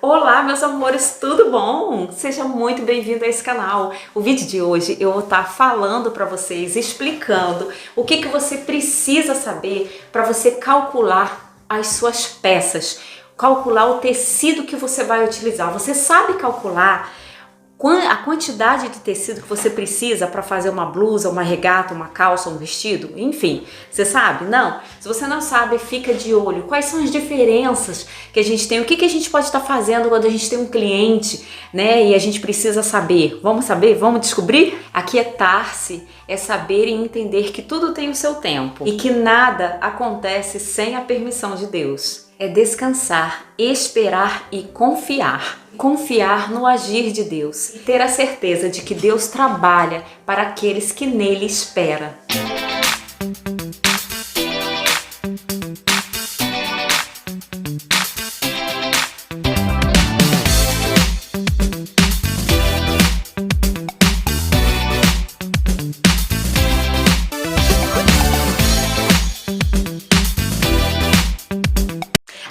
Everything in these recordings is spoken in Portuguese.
Olá, meus amores, tudo bom? Seja muito bem-vindo a esse canal. O vídeo de hoje eu vou estar falando para vocês, explicando o que você precisa saber para você calcular as suas peças, calcular o tecido que você vai utilizar. Você sabe calcular a quantidade de tecido que você precisa para fazer uma blusa, uma regata, uma calça, um vestido? Enfim, você sabe? Não? Se você não sabe, fica de olho. Quais são as diferenças que a gente tem? O que a gente pode estar fazendo quando a gente tem um cliente, né? E a gente precisa saber. Vamos saber? Vamos descobrir? Aquietar-se é saber e entender que tudo tem o seu tempo e que nada acontece sem a permissão de Deus. É descansar, esperar e confiar. Confiar no agir de Deus e ter a certeza de que Deus trabalha para aqueles que nele esperam.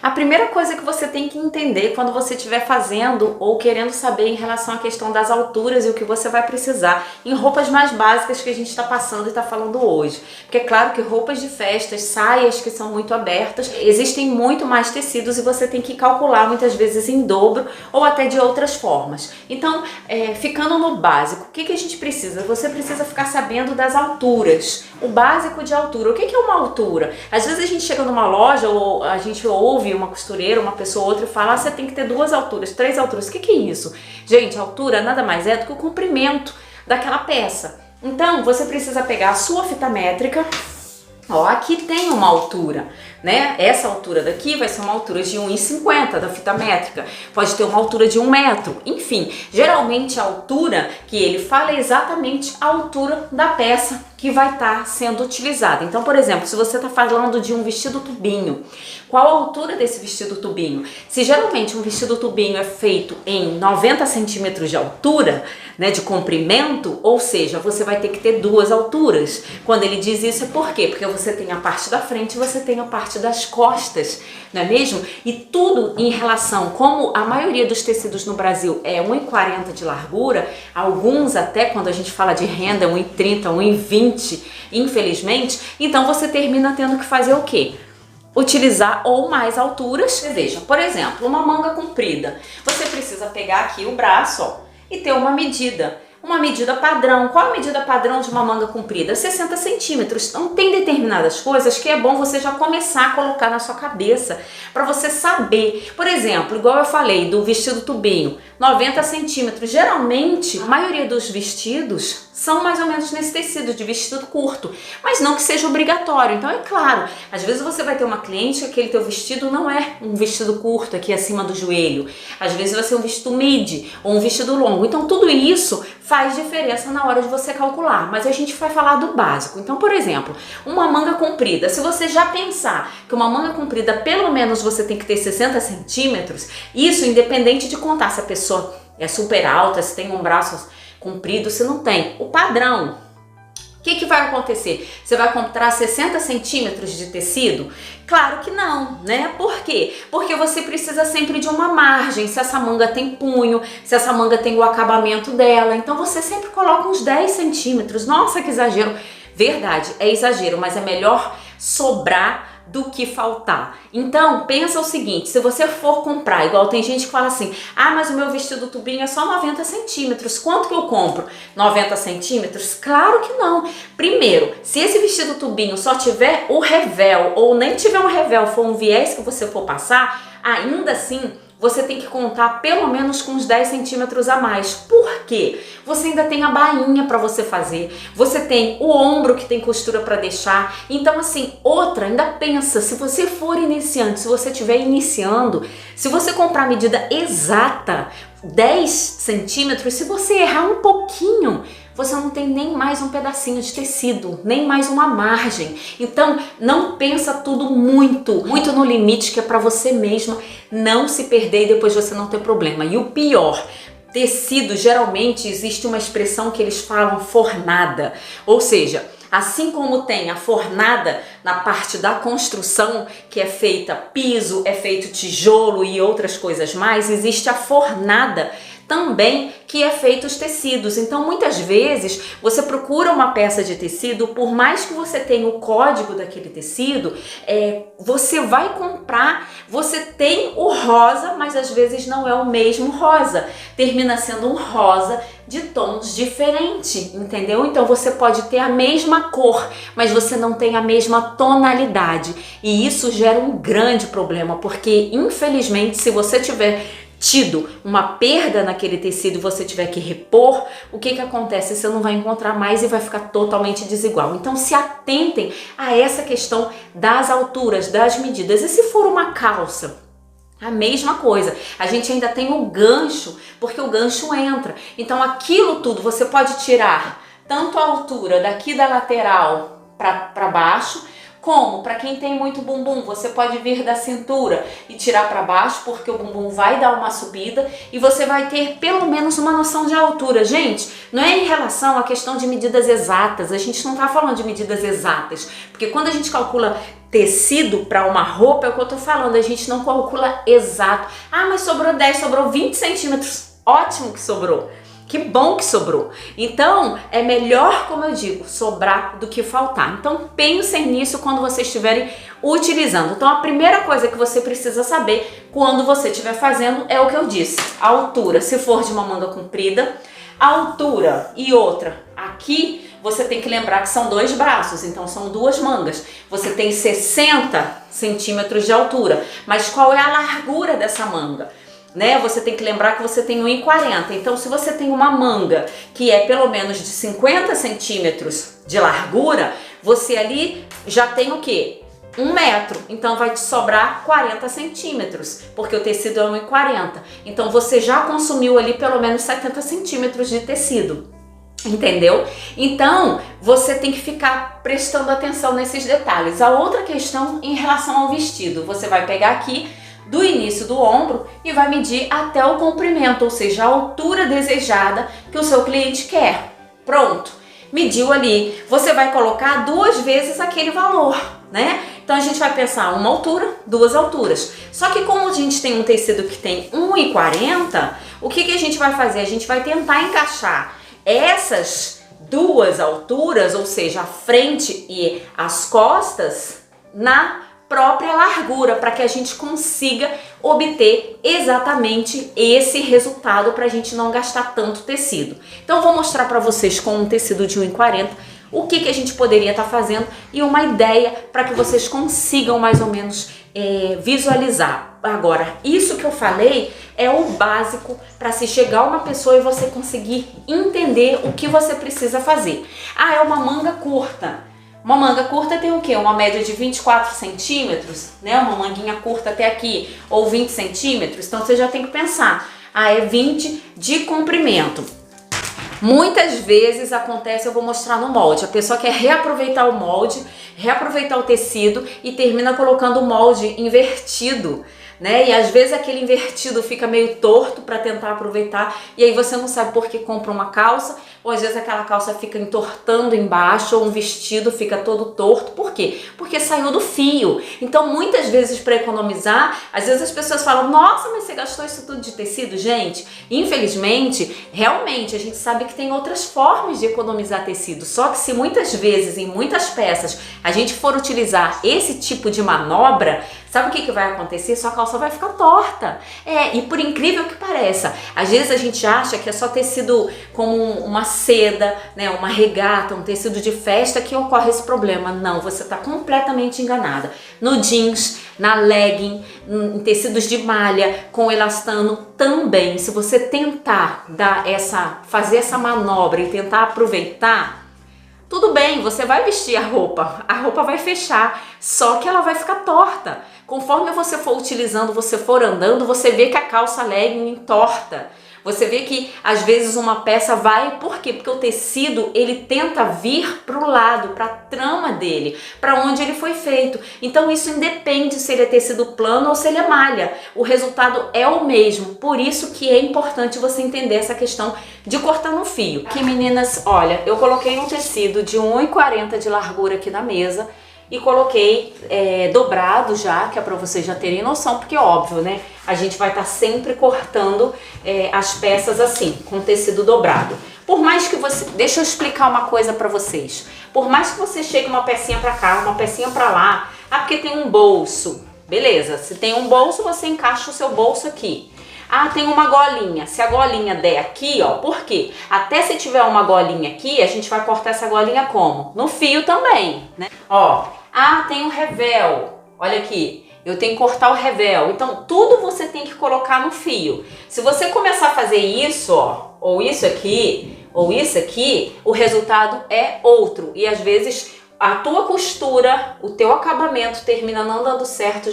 A primeira coisa que você tem que entender quando você estiver fazendo ou querendo saber em relação à questão das alturas e o que você vai precisar em roupas mais básicas que a gente está passando e está falando hoje. Porque é claro que roupas de festas, saias que são muito abertas, existem muito mais tecidos e você tem que calcular muitas vezes em dobro ou até de outras formas. Então, ficando no básico, o que a gente precisa? Você precisa ficar sabendo das alturas, o básico de altura. O que é uma altura? Às vezes a gente chega numa loja ou a gente ouve uma costureira, uma pessoa ou outra e fala: você tem que ter 2 alturas, 3 alturas. O que é isso? Gente, a altura nada mais é do que o comprimento daquela peça. Então, você precisa pegar a sua fita métrica. Ó, aqui tem uma altura, né? Essa altura daqui vai ser uma altura de 1,50 da fita métrica. Pode ter uma altura de 1 metro. Enfim, geralmente a altura que ele fala é exatamente a altura da peça que vai estar sendo utilizada. Então, por exemplo, se você está falando de um vestido tubinho, qual a altura desse vestido tubinho? Se geralmente um vestido tubinho é feito em 90 centímetros de altura, né, de comprimento, ou seja, você vai ter que ter 2 alturas. Quando ele diz isso é por quê? Porque você tem a parte da frente e você tem a parte das costas, não é mesmo? E tudo em relação, como a maioria dos tecidos no Brasil é 1,40 de largura, alguns até quando a gente fala de renda 1,30, 1,20, infelizmente, então você termina tendo que fazer o quê? Utilizar ou mais alturas. Veja, por exemplo, uma manga comprida. Você precisa pegar aqui o braço, ó, e ter uma medida padrão. Qual a medida padrão de uma manga comprida? 60 centímetros. Então tem determinadas coisas que é bom você já começar a colocar na sua cabeça para você saber. Por exemplo, igual eu falei do vestido tubinho, 90 centímetros. Geralmente, a maioria dos vestidos são mais ou menos nesse tecido de vestido curto, mas não que seja obrigatório. Então é claro, às vezes você vai ter uma cliente que aquele teu vestido não é um vestido curto aqui acima do joelho. Às vezes vai ser um vestido midi ou um vestido longo. Então tudo isso faz diferença na hora de você calcular, mas a gente vai falar do básico. Então, por exemplo, uma manga comprida, se você já pensar que uma manga comprida pelo menos você tem que ter 60 centímetros, isso independente de contar se a pessoa é super alta, se tem um braço comprido, se não tem. O padrão, o que vai acontecer? Você vai comprar 60 centímetros de tecido? Claro que não, né? Por quê? Porque você precisa sempre de uma margem, se essa manga tem punho, se essa manga tem o acabamento dela, então você sempre coloca uns 10 centímetros. Nossa, que exagero! Verdade, é exagero, mas é melhor sobrar do que faltar. Então, pensa o seguinte, se você for comprar, igual tem gente que fala assim: ah, mas o meu vestido tubinho é só 90 centímetros, quanto que eu compro? 90 centímetros? Claro que não. Primeiro, se esse vestido tubinho só tiver o revel, ou nem tiver um revel, for um viés que você for passar, ainda assim, você tem que contar pelo menos com uns 10 centímetros a mais. Por quê? Você ainda tem a bainha para você fazer, você tem o ombro que tem costura para deixar. Então assim, outra, ainda pensa, se você for iniciante, se você estiver iniciando, se você comprar a medida exata, 10 centímetros, se você errar um pouquinho, você não tem nem mais um pedacinho de tecido, nem mais uma margem. Então, não pensa tudo muito no limite, que é para você mesma não se perder e depois você não ter problema. E o pior, tecido, geralmente existe uma expressão que eles falam fornada, ou seja, Assim como tem a fornada na parte da construção, que é feita piso, é feito tijolo e outras coisas mais, existe a fornada também que é feito os tecidos. Então muitas vezes você procura uma peça de tecido, por mais que você tenha o código daquele tecido, você vai comprar, você tem o rosa, mas às vezes não é o mesmo rosa, termina sendo um rosa de tons diferentes, entendeu? Então você pode ter a mesma cor, mas você não tem a mesma tonalidade, e isso gera um grande problema, porque infelizmente se você tiver tido uma perda naquele tecido e você tiver que repor, o que acontece? Você não vai encontrar mais e vai ficar totalmente desigual. Então se atentem a essa questão das alturas, das medidas. E se for uma calça? A mesma coisa, a gente ainda tem o gancho, porque o gancho entra. Então aquilo tudo você pode tirar tanto a altura daqui da lateral para baixo, como para quem tem muito bumbum, você pode vir da cintura e tirar para baixo, porque o bumbum vai dar uma subida e você vai ter pelo menos uma noção de altura. Gente, não é em relação à questão de medidas exatas, a gente não está falando de medidas exatas, porque quando a gente calcula tecido para uma roupa, é o que eu tô falando, a gente não calcula exato. Ah, mas sobrou 10, sobrou 20 centímetros. Ótimo que sobrou. Que bom que sobrou. Então, é melhor, como eu digo, sobrar do que faltar. Então, pensem nisso quando vocês estiverem utilizando. Então, a primeira coisa que você precisa saber quando você estiver fazendo é o que eu disse. A altura, se for de uma manga comprida, a altura e outra aqui, você tem que lembrar que são 2 braços, então são 2 mangas. Você tem 60 centímetros de altura, mas qual é a largura dessa manga? Né? Você tem que lembrar que você tem 1,40. Então, se você tem uma manga que é pelo menos de 50 centímetros de largura, você ali já tem o quê? 1 metro. Então, vai te sobrar 40 centímetros, porque o tecido é 1,40. Então, você já consumiu ali pelo menos 70 centímetros de tecido. Entendeu? Então, você tem que ficar prestando atenção nesses detalhes. A outra questão em relação ao vestido, você vai pegar aqui do início do ombro e vai medir até o comprimento, ou seja, a altura desejada que o seu cliente quer. Pronto, mediu ali. Você vai colocar 2 vezes aquele valor, né? Então a gente vai pensar uma altura, 2 alturas. Só que como a gente tem um tecido que tem 1,40, o que a gente vai fazer? A gente vai tentar encaixar essas 2 alturas, ou seja, a frente e as costas, na própria largura, para que a gente consiga obter exatamente esse resultado, para a gente não gastar tanto tecido. Então eu vou mostrar para vocês com um tecido de 1,40 o que a gente poderia estar fazendo e uma ideia para que vocês consigam mais ou menos visualizar. Agora, isso que eu falei é o básico para se chegar uma pessoa e você conseguir entender o que você precisa fazer. Ah, é uma manga curta. Uma manga curta tem o quê? Uma média de 24 centímetros, né? Uma manguinha curta até aqui, ou 20 centímetros. Então você já tem que pensar, é 20 de comprimento. Muitas vezes acontece, eu vou mostrar no molde, a pessoa quer reaproveitar o molde, reaproveitar o tecido e termina colocando o molde invertido, né? E às vezes aquele invertido fica meio torto para tentar aproveitar, e aí você não sabe por que compra uma calça, ou às vezes aquela calça fica entortando embaixo, ou um vestido fica todo torto. Por quê? Porque saiu do fio. Então muitas vezes, para economizar, às vezes as pessoas falam, nossa, mas você gastou isso tudo de tecido? Gente, infelizmente, realmente a gente sabe que tem outras formas de economizar tecido, só que se muitas vezes, em muitas peças, a gente for utilizar esse tipo de manobra, sabe o que vai acontecer? Sua calça vai ficar torta. E por incrível que pareça, às vezes a gente acha que é só tecido como uma seda, né, uma regata, um tecido de festa que ocorre esse problema. Não, você está completamente enganada. No jeans, na legging, em tecidos de malha, com elastano também. Se você tentar fazer essa manobra e tentar aproveitar, tudo bem, você vai vestir a roupa vai fechar, só que ela vai ficar torta. Conforme você for utilizando, você for andando, você vê que a calça legging entorta. Você vê que às vezes uma peça vai, por quê? Porque o tecido ele tenta vir para o lado, para a trama dele, para onde ele foi feito. Então isso independe se ele é tecido plano ou se ele é malha. O resultado é o mesmo. Por isso que é importante você entender essa questão de cortar no fio. Aqui, meninas, olha, eu coloquei um tecido de 1,40 de largura aqui na mesa e coloquei dobrado já, que é para vocês já terem noção, porque óbvio, né? A gente vai estar sempre cortando as peças assim, com tecido dobrado. Por mais que você... Deixa eu explicar uma coisa para vocês. Por mais que você chegue uma pecinha para cá, uma pecinha para lá, porque tem um bolso. Beleza, se tem um bolso, você encaixa o seu bolso aqui. Ah, tem uma golinha. Se a golinha der aqui, ó, por quê? Até se tiver uma golinha aqui, a gente vai cortar essa golinha como? No fio também, né? Ó, tem um revel. Olha aqui, eu tenho que cortar o revel. Então, tudo você tem que colocar no fio. Se você começar a fazer isso, ó, ou isso aqui, ou isso aqui, o resultado é outro. E às vezes a tua costura, o teu acabamento termina não dando certo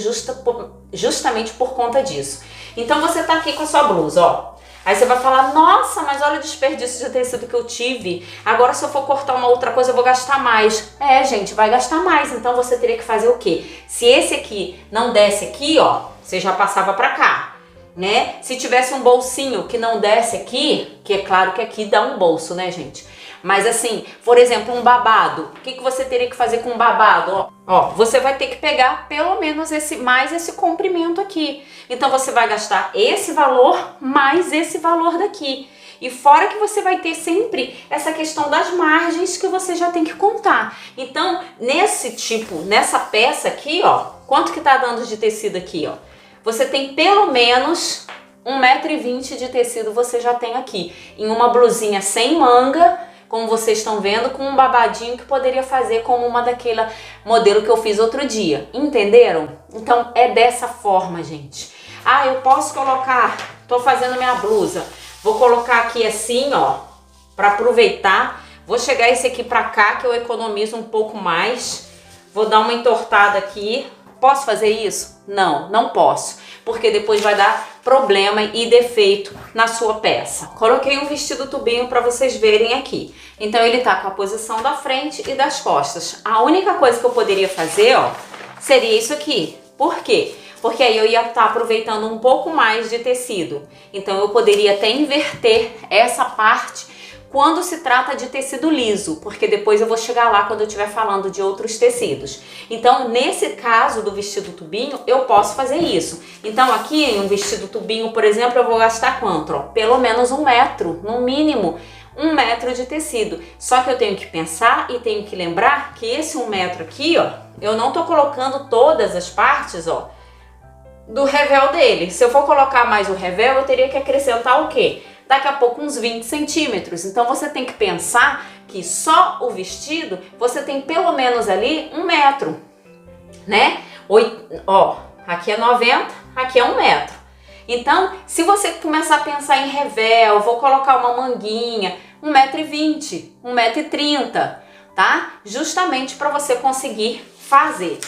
justamente por conta disso. Então você tá aqui com a sua blusa, ó. Aí você vai falar, nossa, mas olha o desperdício de tecido que eu tive. Agora se eu for cortar uma outra coisa eu vou gastar mais. Gente, vai gastar mais. Então você teria que fazer o quê? Se esse aqui não desse aqui, ó, você já passava pra cá, né? Se tivesse um bolsinho que não desse aqui, que é claro que aqui dá um bolso, né, gente? Mas assim, por exemplo, um babado. O que você teria que fazer com um babado? Ó, você vai ter que pegar pelo menos mais esse comprimento aqui. Então você vai gastar esse valor mais esse valor daqui. E fora que você vai ter sempre essa questão das margens que você já tem que contar. Então, nessa peça aqui, ó, quanto que tá dando de tecido aqui, ó? Você tem pelo menos 1,20 m de tecido você já tem aqui. Em uma blusinha sem manga, como vocês estão vendo, com um babadinho que poderia fazer como uma daquele modelo que eu fiz outro dia. Entenderam? Então é dessa forma, gente. Eu posso colocar, tô fazendo minha blusa, vou colocar aqui assim, ó, para aproveitar. Vou chegar esse aqui pra cá que eu economizo um pouco mais. Vou dar uma entortada aqui. Posso fazer isso? Não, não posso, porque depois vai dar problema e defeito na sua peça. Coloquei um vestido tubinho para vocês verem aqui. Então ele tá com a posição da frente e das costas. A única coisa que eu poderia fazer, ó, seria isso aqui. Por quê? Porque aí eu ia estar aproveitando um pouco mais de tecido. Então eu poderia até inverter essa parte quando se trata de tecido liso, porque depois eu vou chegar lá quando eu estiver falando de outros tecidos. Então, nesse caso do vestido tubinho, eu posso fazer isso. Então, aqui em um vestido tubinho, por exemplo, eu vou gastar quanto? Ó, pelo menos 1 metro, no mínimo 1 metro de tecido. Só que eu tenho que pensar e tenho que lembrar que esse 1 metro aqui, ó, eu não tô colocando todas as partes, ó, do revel dele. Se eu for colocar mais o revel, eu teria que acrescentar o quê? Daqui a pouco uns 20 centímetros. Então você tem que pensar que só o vestido você tem pelo menos ali 1 metro, né? Ó, aqui é 90, aqui é 1 metro. Então, se você começar a pensar em revel, vou colocar uma manguinha, 1,20 m, 1,30 m, tá? Justamente para você conseguir fazer.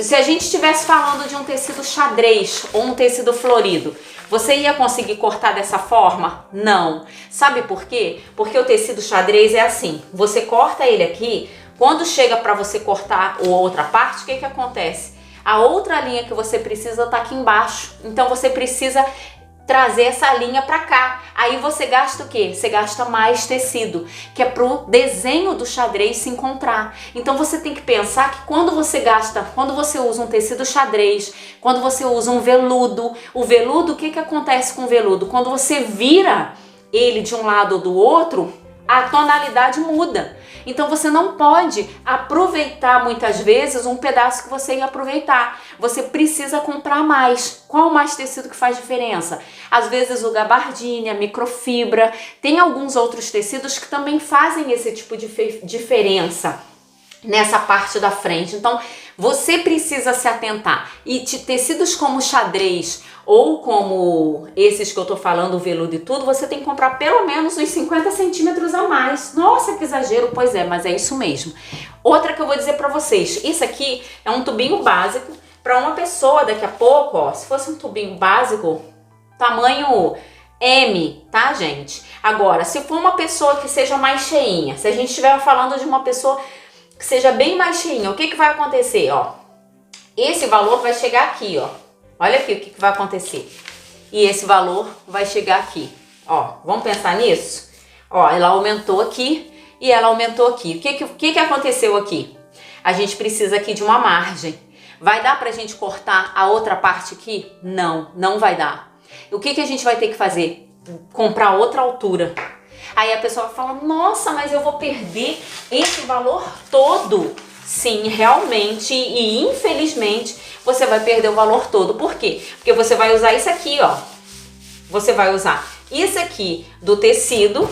Se a gente estivesse falando de um tecido xadrez ou um tecido florido, você ia conseguir cortar dessa forma? Não. Sabe por quê? Porque o tecido xadrez é assim, você corta ele aqui, quando chega para você cortar a outra parte, o que acontece? A outra linha que você precisa tá aqui embaixo, então você precisa trazer essa linha para cá. Aí você gasta o quê? Você gasta mais tecido, que é pro desenho do xadrez se encontrar. Então você tem que pensar que quando você usa um tecido xadrez, quando você usa um veludo, o veludo, o que acontece com o veludo? Quando você vira ele de um lado ou do outro, a tonalidade muda. Então você não pode aproveitar muitas vezes um pedaço que você ia aproveitar. Você precisa comprar mais. Qual mais tecido que faz diferença? Às vezes o gabardine, a microfibra, tem alguns outros tecidos que também fazem esse tipo de diferença nessa parte da frente. Então você precisa se atentar. E tecidos como xadrez ou como esses que eu tô falando, o veludo e tudo, você tem que comprar pelo menos uns 50 centímetros a mais. Nossa, que exagero! Pois é, mas é isso mesmo. Outra que eu vou dizer pra vocês, isso aqui é um tubinho básico para uma pessoa daqui a pouco, ó, se fosse um tubinho básico, tamanho M, tá, gente? Agora, se for uma pessoa que seja mais cheinha, se a gente estiver falando de uma pessoa que seja bem mais cheinha, o que vai acontecer, ó? Esse valor vai chegar aqui, ó. Olha aqui o que vai acontecer. E esse valor vai chegar aqui, ó. Vamos pensar nisso? Ó, ela aumentou aqui e ela aumentou aqui. O que aconteceu aqui? A gente precisa aqui de uma margem. Vai dar pra gente cortar a outra parte aqui? Não, não vai dar. O que a gente vai ter que fazer? Comprar outra altura. Aí a pessoa fala, nossa, mas eu vou perder esse valor todo. Sim, realmente e infelizmente você vai perder o valor todo. Por quê? Porque você vai usar isso aqui, ó. Você vai usar isso aqui do tecido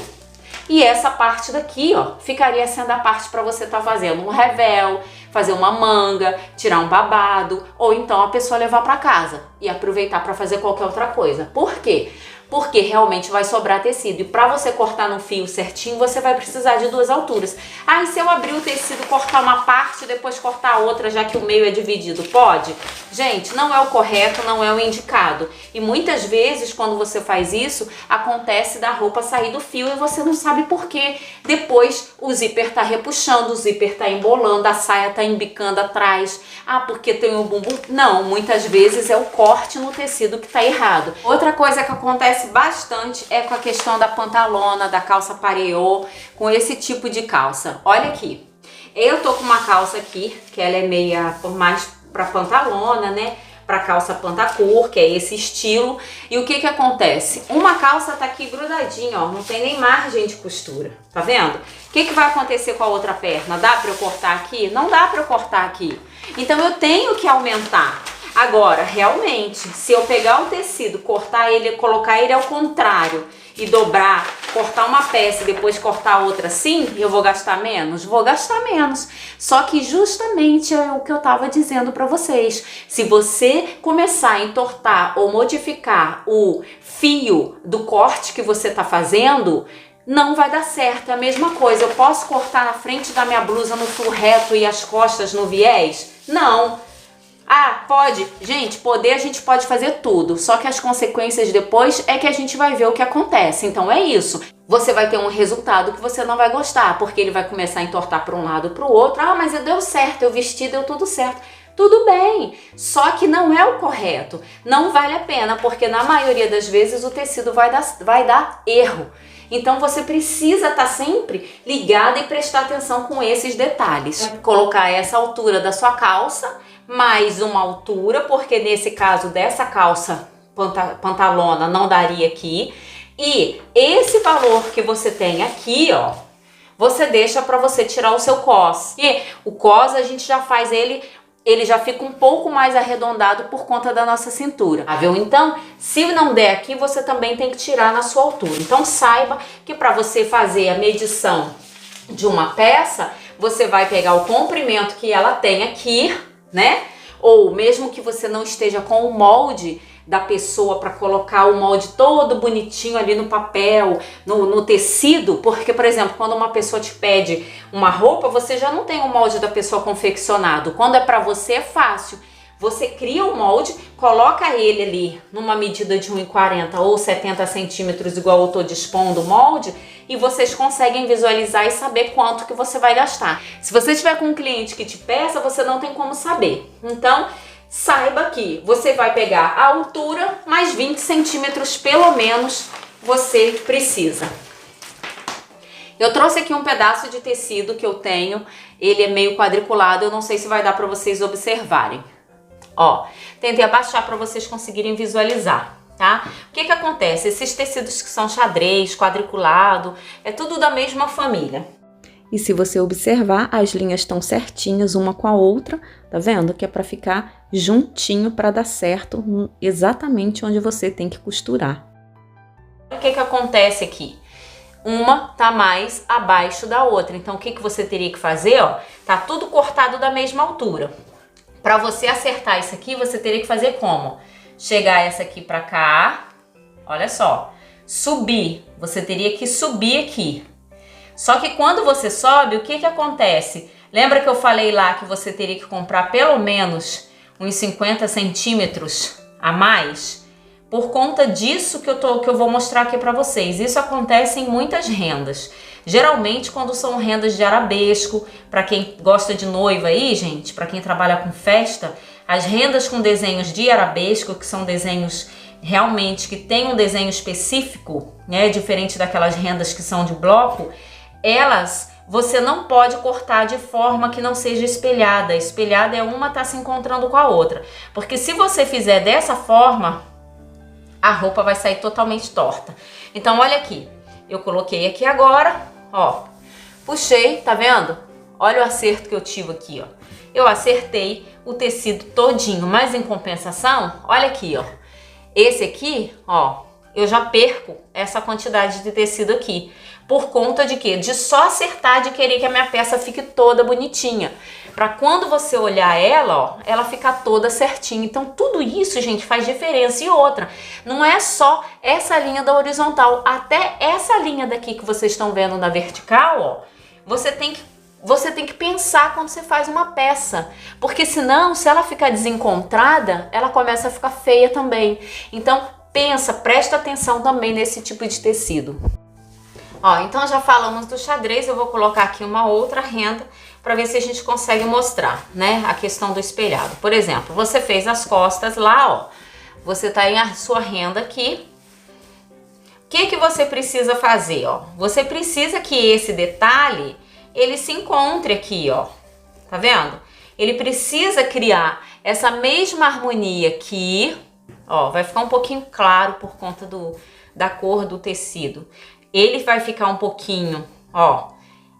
e essa parte daqui, ó, ficaria sendo a parte para você estar fazendo um revel, fazer uma manga, tirar um babado, ou então a pessoa levar para casa e aproveitar para fazer qualquer outra coisa. Por quê? Porque realmente vai sobrar tecido. E para você cortar no fio certinho, você vai precisar de duas alturas. Ah, e se eu abrir o tecido, cortar uma parte e depois cortar a outra, já que o meio é dividido, pode? Gente, não é o correto, não é o indicado. E muitas vezes, quando você faz isso, acontece da roupa sair do fio e você não sabe por quê. Depois, o zíper tá repuxando, o zíper tá embolando, a saia tá embicando atrás. Ah, porque tem o bumbum. Não, muitas vezes é o corte no tecido que tá errado. Outra coisa que acontece bastante é com a questão da pantalona, da calça pareô, com esse tipo de calça. Olha aqui, eu tô com uma calça aqui, que ela é meia mais pra pantalona, né? Pra calça pantacur, que é esse estilo. E o que acontece? Uma calça tá aqui grudadinha, ó, não tem nem margem de costura, tá vendo? O que vai acontecer com a outra perna? Dá pra eu cortar aqui? Não dá pra eu cortar aqui. Então eu tenho que aumentar. Agora, realmente, se eu pegar o tecido, cortar ele, colocar ele ao contrário e dobrar, cortar uma peça e depois cortar outra assim, eu vou gastar menos? Vou gastar menos. Só que justamente é o que eu estava dizendo para vocês. Se você começar a entortar ou modificar o fio do corte que você está fazendo, não vai dar certo. É a mesma coisa. Eu posso cortar na frente da minha blusa no fio reto e as costas no viés? Não. Ah, pode. Gente, poder a gente pode fazer tudo, só que as consequências depois é que a gente vai ver o que acontece. Então é isso. Você vai ter um resultado que você não vai gostar, porque ele vai começar a entortar para um lado para o outro. Ah, mas deu certo, eu vesti, deu tudo certo. Tudo bem, só que não é o correto. Não vale a pena, porque na maioria das vezes o tecido vai dar erro. Então você precisa estar sempre ligada e prestar atenção com esses detalhes. Colocar essa altura da sua calça, mais uma altura, porque nesse caso dessa calça pantalona não daria aqui. E esse valor que você tem aqui, ó, você deixa para você tirar o seu cos. E o cos a gente já faz ele já fica um pouco mais arredondado por conta da nossa cintura, tá, viu? Então, se não der aqui, você também tem que tirar na sua altura. Então, saiba que para você fazer a medição de uma peça, você vai pegar o comprimento que ela tem aqui, né? Ou mesmo que você não esteja com o molde da pessoa para colocar o molde todo bonitinho ali no papel, no tecido, porque, por exemplo, quando uma pessoa te pede uma roupa, você já não tem o molde da pessoa confeccionado. Quando é para você, é fácil. Você cria o molde, coloca ele ali numa medida de 1,40 ou 70 centímetros, igual eu tô dispondo o molde, e vocês conseguem visualizar e saber quanto que você vai gastar. Se você tiver com um cliente que te peça, você não tem como saber. Então, saiba que você vai pegar a altura mais 20 centímetros, pelo menos, você precisa. Eu trouxe aqui um pedaço de tecido que eu tenho, ele é meio quadriculado, eu não sei se vai dar para vocês observarem. Ó, tentei abaixar para vocês conseguirem visualizar, tá? O que acontece? Esses tecidos que são xadrez, quadriculado, é tudo da mesma família. E se você observar, as linhas estão certinhas uma com a outra, tá vendo? Que é para ficar juntinho para dar certo exatamente onde você tem que costurar. O que acontece aqui? Uma tá mais abaixo da outra, então o que você teria que fazer, ó? Tá tudo cortado da mesma altura. Para você acertar isso aqui, você teria que fazer como? Chegar essa aqui para cá, olha só, subir, você teria que subir aqui. Só que quando você sobe, o que acontece? Lembra que eu falei lá que você teria que comprar pelo menos uns 50 centímetros a mais? por conta disso que eu vou mostrar aqui para vocês. Isso acontece em muitas rendas. Geralmente quando são rendas de arabesco, para quem gosta de noiva aí, gente, para quem trabalha com festa, as rendas com desenhos de arabesco, que são desenhos realmente que tem um desenho específico, né, diferente daquelas rendas que são de bloco, elas você não pode cortar de forma que não seja espelhada. Espelhada é uma tá se encontrando com a outra, porque se você fizer dessa forma, a roupa vai sair totalmente torta. Então olha aqui, eu coloquei aqui agora, ó, puxei, tá vendo? Olha o acerto que eu tive aqui, ó. Eu acertei o tecido todinho, mas em compensação, olha aqui, ó. Esse aqui, ó, eu já perco essa quantidade de tecido aqui. Por conta de quê? De só acertar, de querer que a minha peça fique toda bonitinha. Pra quando você olhar ela, ó, ela ficar toda certinha. Então tudo isso, gente, faz diferença. E outra, não é só essa linha da horizontal, até essa linha daqui que vocês estão vendo na vertical, ó, você tem que pensar quando você faz uma peça, porque senão, se ela ficar desencontrada, ela começa a ficar feia também. Então pensa, presta atenção também nesse tipo de tecido. Ó, então já falamos do xadrez, eu vou colocar aqui uma outra renda para ver se a gente consegue mostrar, né, a questão do espelhado. Por exemplo, você fez as costas lá, ó, você tá em a sua renda aqui. O que que você precisa fazer, ó? Você precisa que esse detalhe ele se encontre aqui, ó. Tá vendo? Ele precisa criar essa mesma harmonia aqui, ó, vai ficar um pouquinho claro por conta da cor do tecido. Ele vai ficar um pouquinho, ó,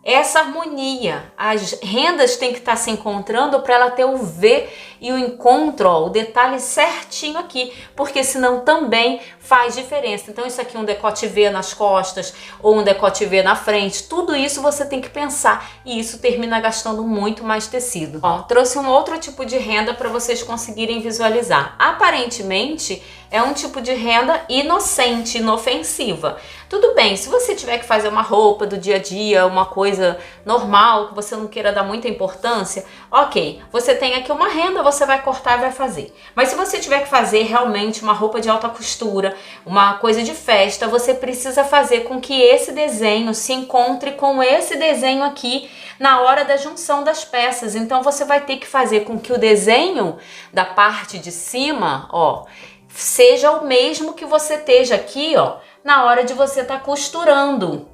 essa harmonia. As rendas têm que estar se encontrando para ela ter o V e o encontro, ó, o detalhe certinho aqui, porque senão também faz diferença. Então isso aqui é um decote V nas costas ou um decote V na frente, tudo isso você tem que pensar e isso termina gastando muito mais tecido. Ó, trouxe um outro tipo de renda para vocês conseguirem visualizar. Aparentemente é um tipo de renda inocente, inofensiva. Tudo bem, se você tiver que fazer uma roupa do dia a dia, uma coisa normal, que você não queira dar muita importância, ok, você tem aqui uma renda, você vai cortar e vai fazer. Mas se você tiver que fazer realmente uma roupa de alta costura, uma coisa de festa, você precisa fazer com que esse desenho se encontre com esse desenho aqui na hora da junção das peças. Então você vai ter que fazer com que o desenho da parte de cima, ó, seja o mesmo que você esteja aqui, ó, na hora de você estar costurando.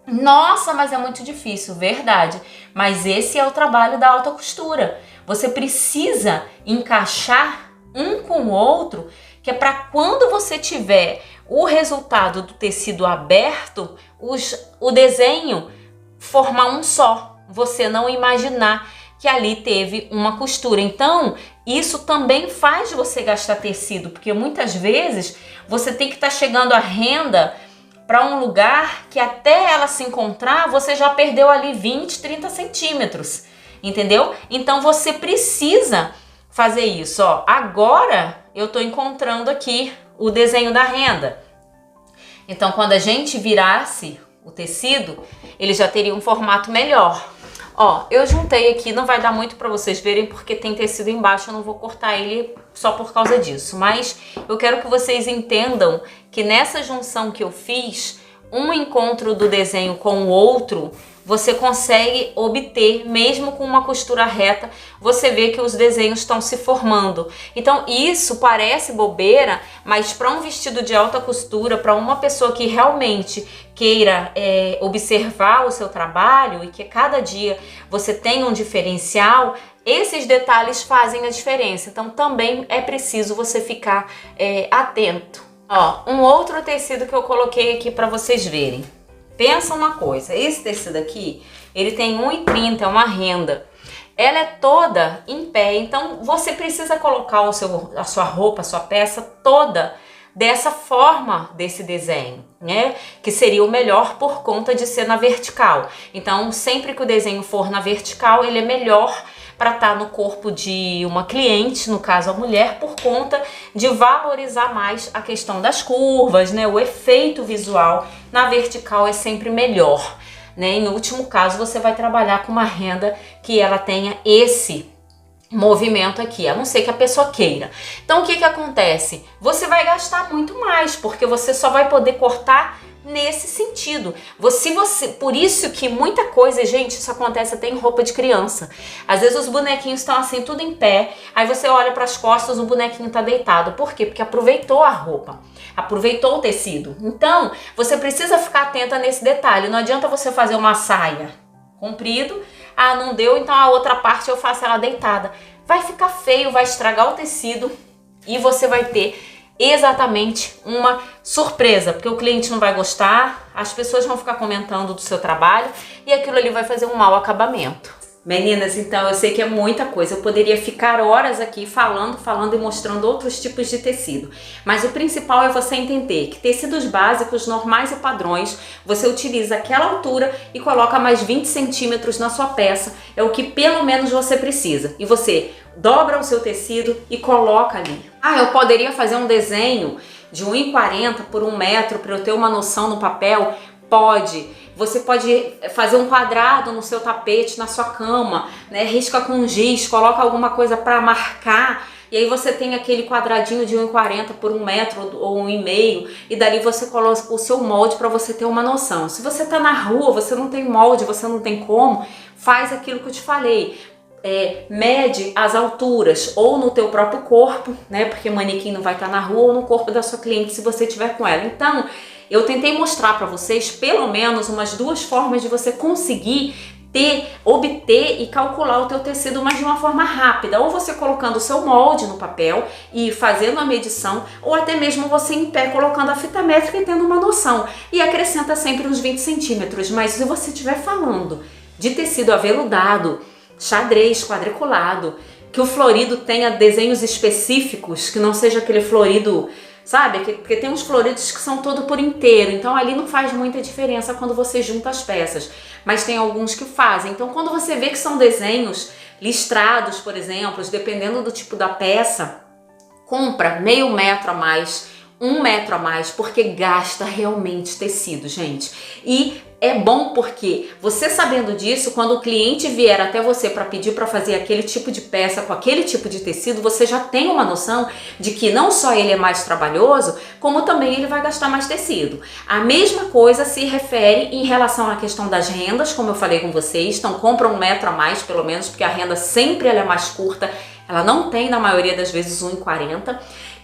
Nossa, mas é muito difícil, verdade. Mas esse é o trabalho da alta costura. Você precisa encaixar um com o outro, que é para quando você tiver o resultado do tecido aberto, o desenho formar um só. Você não imaginar que ali teve uma costura. Então, isso também faz você gastar tecido, porque muitas vezes você tem que estar chegando a renda para um lugar que até ela se encontrar, você já perdeu ali 20, 30 centímetros, entendeu? Então você precisa fazer isso, ó. Agora eu tô encontrando aqui o desenho da renda. Então quando a gente virasse o tecido, ele já teria um formato melhor. Ó, eu juntei aqui, não vai dar muito para vocês verem porque tem tecido embaixo, eu não vou cortar ele só por causa disso. Mas eu quero que vocês entendam que nessa junção que eu fiz, um encontro do desenho com o outro, você consegue obter, mesmo com uma costura reta, você vê que os desenhos estão se formando. Então isso parece bobeira, mas para um vestido de alta costura, para uma pessoa que realmente queira observar o seu trabalho e que cada dia você tenha um diferencial, esses detalhes fazem a diferença. Então também é preciso você ficar atento. Ó, um outro tecido que eu coloquei aqui para vocês verem. Pensa uma coisa, esse tecido aqui, ele tem 1,30, é uma renda. Ela é toda em pé, então você precisa colocar a sua roupa, a sua peça toda dessa forma, desse desenho, né? Que seria o melhor por conta de ser na vertical. Então, sempre que o desenho for na vertical, ele é melhor para estar no corpo de uma cliente, no caso a mulher, por conta de valorizar mais a questão das curvas, né? O efeito visual na vertical é sempre melhor, né? Em último caso, você vai trabalhar com uma renda que ela tenha esse movimento aqui, a não ser que a pessoa queira. Então o que acontece? Você vai gastar muito mais, porque você só vai poder cortar nesse sentido. Por isso que muita coisa, gente, isso acontece até em roupa de criança. Às vezes os bonequinhos estão assim, tudo em pé, aí você olha para as costas, o bonequinho tá deitado. Por quê? Porque aproveitou a roupa, aproveitou o tecido. Então, você precisa ficar atenta nesse detalhe. Não adianta você fazer uma saia comprido, ah, não deu, então a outra parte eu faço ela deitada. Vai ficar feio, vai estragar o tecido e você vai ter exatamente uma surpresa, porque o cliente não vai gostar, as pessoas vão ficar comentando do seu trabalho e aquilo ali vai fazer um mau acabamento. Meninas, então eu sei que é muita coisa, eu poderia ficar horas aqui falando e mostrando outros tipos de tecido, mas o principal é você entender que tecidos básicos, normais e padrões, você utiliza aquela altura e coloca mais 20 centímetros na sua peça, é o que pelo menos você precisa, e você dobra o seu tecido e coloca ali. Ah, eu poderia fazer um desenho de 1,40 por 1 metro para eu ter uma noção no papel? Pode. Você pode fazer um quadrado no seu tapete, na sua cama, né? Risca com giz, coloca alguma coisa para marcar e aí você tem aquele quadradinho de 1,40 por 1 metro ou 1,5 e dali você coloca o seu molde para você ter uma noção. Se você tá na rua, você não tem molde, você não tem como, faz aquilo que eu te falei. Mede as alturas ou no teu próprio corpo, né? Porque manequim não vai estar na rua, ou no corpo da sua cliente se você tiver com ela. Então, eu tentei mostrar para vocês pelo menos umas 2 formas de você conseguir obter e calcular o teu tecido, mas de uma forma rápida, ou você colocando o seu molde no papel e fazendo a medição, ou até mesmo você em pé colocando a fita métrica e tendo uma noção, e acrescenta sempre uns 20 centímetros, mas se você estiver falando de tecido aveludado, xadrez, quadriculado, que o florido tenha desenhos específicos, que não seja aquele florido, sabe? Porque tem uns floridos que são todo por inteiro, então ali não faz muita diferença quando você junta as peças, mas tem alguns que fazem. Então quando você vê que são desenhos listrados, por exemplo, dependendo do tipo da peça, compra meio metro a mais, 1 metro a mais, porque gasta realmente tecido, gente. E é bom porque você sabendo disso, quando o cliente vier até você para pedir para fazer aquele tipo de peça com aquele tipo de tecido, você já tem uma noção de que não só ele é mais trabalhoso, como também ele vai gastar mais tecido. A mesma coisa se refere em relação à questão das rendas, como eu falei com vocês. Então compra 1 metro a mais pelo menos, porque a renda sempre ela é mais curta, ela não tem na maioria das vezes 1,40.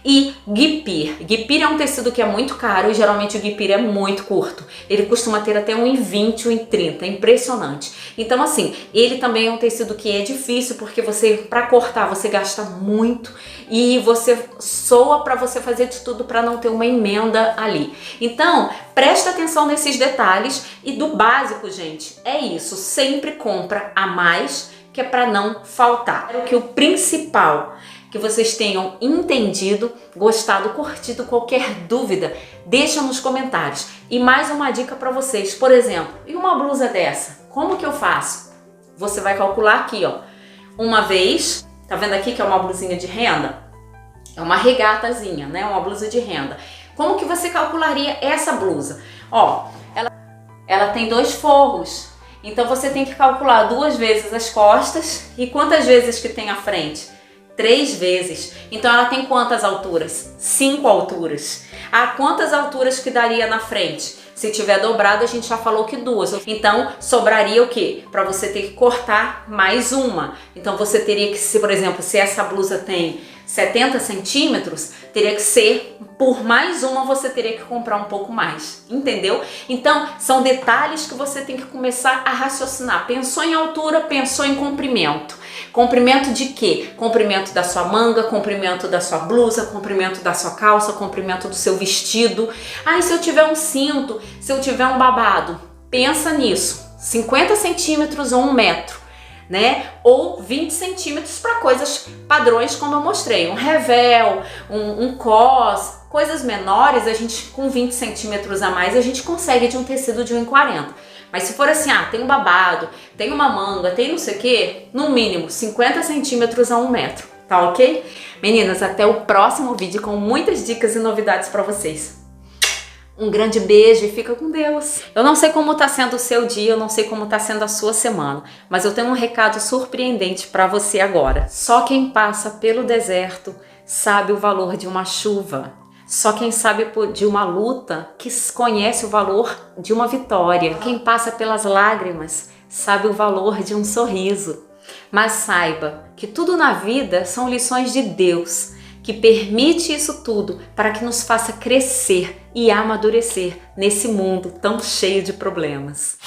E guipir. Guipir é um tecido que é muito caro e geralmente o guipir é muito curto. Ele costuma ter até 1,20, 1,30, é impressionante. Então assim, ele também é um tecido que é difícil porque para cortar você gasta muito e você soa para você fazer de tudo para não ter uma emenda ali. Então, presta atenção nesses detalhes e do básico, gente, é isso, sempre compra a mais, que é para não faltar. É o que o principal que vocês tenham entendido, gostado, curtido. Qualquer dúvida, deixa nos comentários. E mais uma dica para vocês, por exemplo, e uma blusa dessa? Como que eu faço? Você vai calcular aqui, ó, uma vez, tá vendo aqui que é uma blusinha de renda? É uma regatazinha, né? Uma blusa de renda. Como que você calcularia essa blusa? Ó, ela tem 2 forros, então você tem que calcular 2 vezes as costas e quantas vezes que tem a frente? 3 vezes. Então ela tem quantas alturas? 5 alturas. Ah, quantas alturas que daria na frente? Se tiver dobrado, a gente já falou que 2. Então sobraria o quê? Para você ter que cortar mais uma. Então você teria que, por exemplo, se essa blusa tem 70 centímetros, teria que ser, por mais uma, você teria que comprar um pouco mais, entendeu? Então, são detalhes que você tem que começar a raciocinar. Pensou em altura, pensou em comprimento. Comprimento de quê? Comprimento da sua manga, comprimento da sua blusa, comprimento da sua calça, comprimento do seu vestido. Ah, e se eu tiver um cinto, se eu tiver um babado? Pensa nisso, 50 centímetros ou 1 metro. Né? Ou 20 centímetros para coisas padrões, como eu mostrei, um revel, um cos, coisas menores, a gente com 20 centímetros a mais a gente consegue de um tecido de 1,40. Mas se for assim, tem um babado, tem uma manga, tem não sei o que, no mínimo 50 centímetros a 1 metro, tá ok? Meninas, até o próximo vídeo com muitas dicas e novidades para vocês. Um grande beijo e fica com Deus. Eu não sei como está sendo o seu dia, eu não sei como está sendo a sua semana, mas eu tenho um recado surpreendente para você agora. Só quem passa pelo deserto sabe o valor de uma chuva. Só quem sabe de uma luta que conhece o valor de uma vitória. Quem passa pelas lágrimas sabe o valor de um sorriso. Mas saiba que tudo na vida são lições de Deus, que permite isso tudo para que nos faça crescer e amadurecer nesse mundo tão cheio de problemas.